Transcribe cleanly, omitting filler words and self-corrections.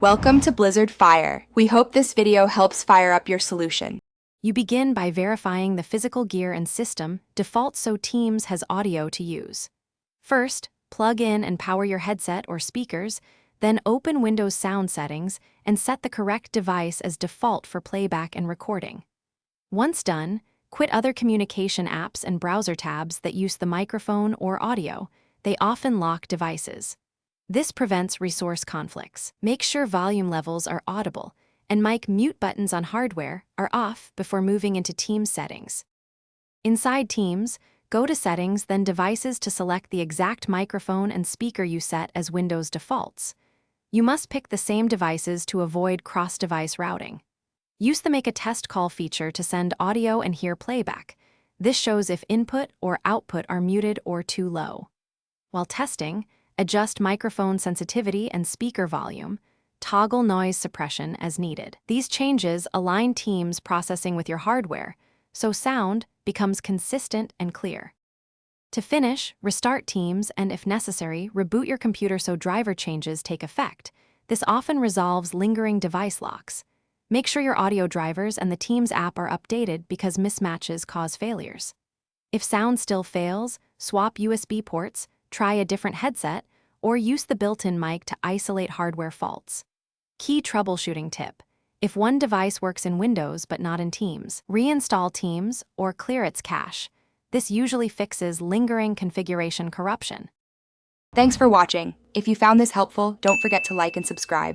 Welcome to Blizzard Fire. We hope this video helps fire up your solution. You begin by verifying the physical gear and system default so Teams has audio to use. First, plug in and power your headset or speakers, then open Windows Sound Settings and set the correct device as default for playback and recording. Once done, quit other communication apps and browser tabs that use the microphone or audio. They often lock devices. This prevents resource conflicts. Make sure volume levels are audible, and mic mute buttons on hardware are off before moving into Teams settings. Inside Teams, go to Settings, then Devices to select the exact microphone and speaker you set as Windows defaults. You must pick the same devices to avoid cross-device routing. Use the Make a Test Call feature to send audio and hear playback. This shows if input or output are muted or too low. While testing, adjust microphone sensitivity and speaker volume. Toggle noise suppression as needed. These changes align Teams processing with your hardware, so sound becomes consistent and clear. To finish, restart Teams and, if necessary, reboot your computer so driver changes take effect. This often resolves lingering device locks. Make sure your audio drivers and the Teams app are updated because mismatches cause failures. If sound still fails, swap USB ports, try a different headset, or use the built-in mic to isolate hardware faults. Key troubleshooting tip: if one device works in Windows but not in Teams, reinstall Teams or clear its cache. This usually fixes lingering configuration corruption. Thanks for watching. If you found this helpful, don't forget to like and subscribe.